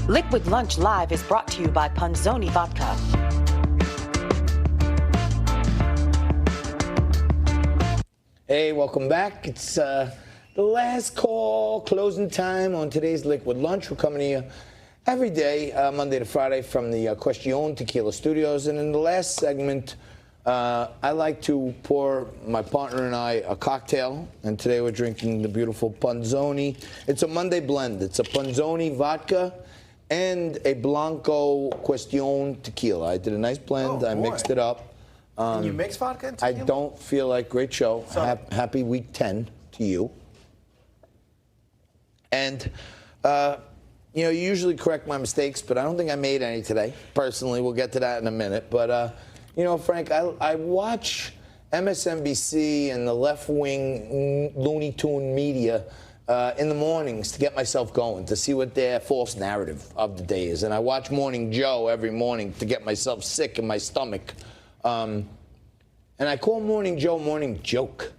Liquid Lunch Live is brought to you by Punzoni Vodka. Hey, welcome back. It's the last call, closing time on today's Liquid Lunch. We're coming to you every day, Monday to Friday, from the Question Tequila Studios. And in the last segment, I like to pour my partner and I a cocktail. And today we're drinking the beautiful Punzoni. It's a Monday blend. It's a Punzoni vodka and a Blanco Question tequila. I did a nice blend. I mixed it up. Can you mix vodka and tequila? I don't feel like great show. Happy week 10 to you. And, you usually correct my mistakes, but I don't think I made any today. Personally, we'll get to that in a minute. But, Frank, I watch MSNBC and the left-wing Looney Tune media in the mornings to get myself going, to see what their false narrative of the day is. And I watch Morning Joe every morning to get myself sick in my stomach. And I call Morning Joe Morning Joke.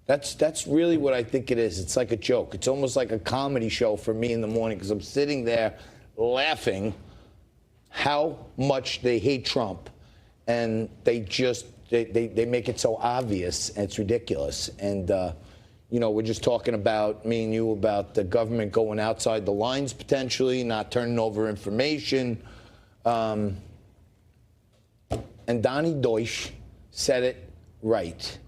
That's really what I think it is. It's like a joke. It's almost like a comedy show for me in the morning because I'm sitting there laughing how much they hate Trump. And they make it so obvious, and it's ridiculous. And, we're just talking about, me and you, about the government going outside the lines potentially, not turning over information. And Donny Deutch said it right.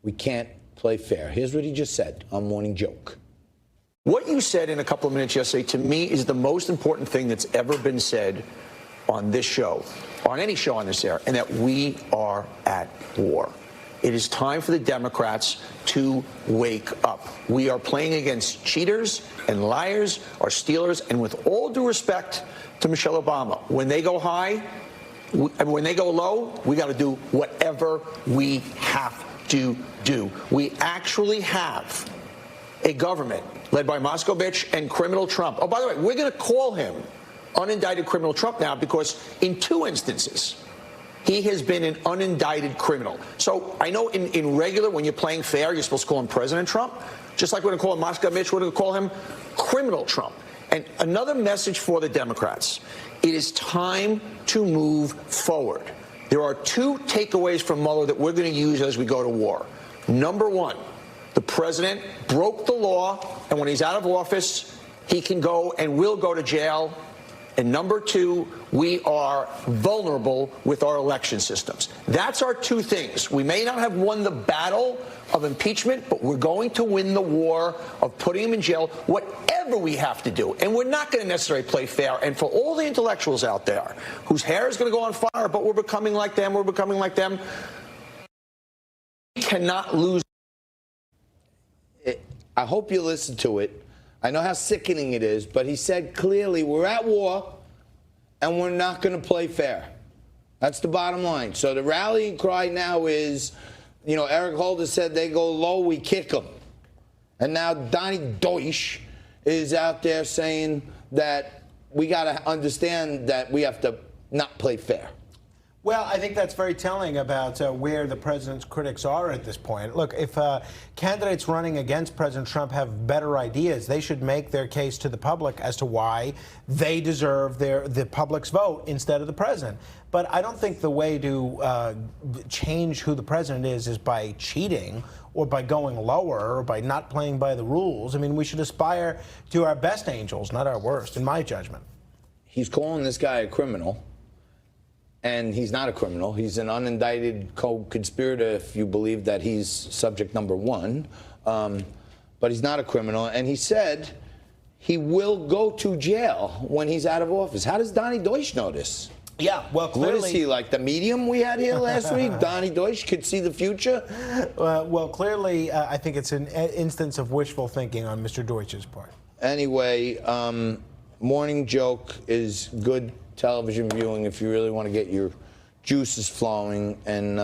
We can't play fair. Here's what he just said on Morning Joke. What you said in a couple of minutes yesterday, to me, is the most important thing that's ever been said on this show, on any show on this air, and that we are at war. It is time for the Democrats to wake up. We are playing against cheaters and liars, or stealers, and with all due respect to Michelle Obama, when they go high, when they go low, we got to do whatever we have to do. We actually have a government led by Moscovich and criminal Trump. Oh, by the way, we're going to call him unindicted criminal Trump now because in 2 instances, he has been an unindicted criminal. So I know in regular, when you're playing fair, you're supposed to call him President Trump. Just like we're going to call him Moscovich, we're going to call him criminal Trump. And another message for the Democrats. It is time to move forward. There are 2 takeaways from Mueller that we're going to use as we go to war. Number 1, the president broke the law, and when he's out of office, he can go and will go to jail. And number 2, we are vulnerable with our election systems. That's our 2 things. We may not have won the battle of impeachment, but we're going to win the war of putting him in jail, whatever we have to do. And we're not going to necessarily play fair. And for all the intellectuals out there whose hair is going to go on fire, but we're becoming like them, we cannot lose. I hope you listen to it. I know how sickening it is, but he said clearly we're at war and we're not going to play fair. That's the bottom line. So the rallying cry now is, Eric Holder said they go low, we kick them. And now Donny Deutch is out there saying that we got to understand that we have to not play fair. Well, I think that's very telling about where the president's critics are at this point. Look, if candidates running against President Trump have better ideas, they should make their case to the public as to why they deserve the public's vote instead of the president. But I don't think the way to change who the president is by cheating or by going lower or by not playing by the rules. I mean, we should aspire to our best angels, not our worst, in my judgment. He's calling this guy a criminal. And he's not a criminal. He's an unindicted co-conspirator if you believe that he's subject number 1. But he's not a criminal. And he said he will go to jail when he's out of office. How does Donny Deutch know this? Yeah, well, clearly... What is he, like the medium we had here last week? Donny Deutch could see the future? Well, clearly, I think it's an instance of wishful thinking on Mr. Deutsch's part. Anyway, Morning Joke is good television viewing if you really want to get your juices flowing, and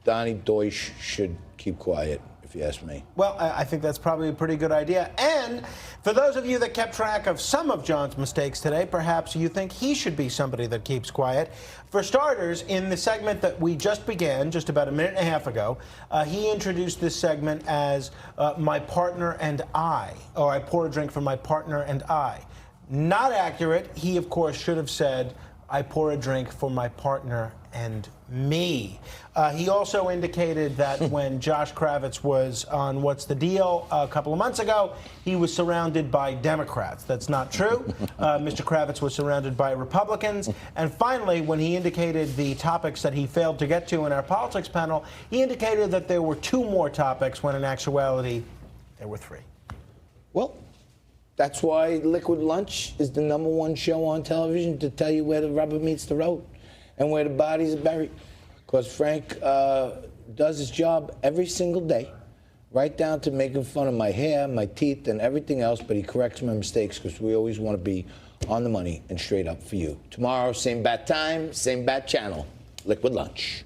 Donny Deutch should keep quiet, if you ask me. Well, I think that's probably a pretty good idea. And for those of you that kept track of some of John's mistakes today, perhaps you think he should be somebody that keeps quiet. For starters, in the segment that we just began, just about a minute and a half ago, he introduced this segment as My Partner and I, or I pour a drink for my partner and I. Not accurate. He, of course, should have said, I pour a drink for my partner and me. He also indicated that when Josh Kravitz was on What's the Deal a couple of months ago, he was surrounded by Democrats. That's not true. Mr. Kravitz was surrounded by Republicans. And finally, when he indicated the topics that he failed to get to in our politics panel, he indicated that there were 2 more topics when in actuality there were 3. Well, that's why Liquid Lunch is the #1 show on television, to tell you where the rubber meets the road and where the bodies are buried. Because Frank does his job every single day, right down to making fun of my hair, my teeth, and everything else, but he corrects my mistakes because we always want to be on the money and straight up for you. Tomorrow, same bat time, same bat channel, Liquid Lunch.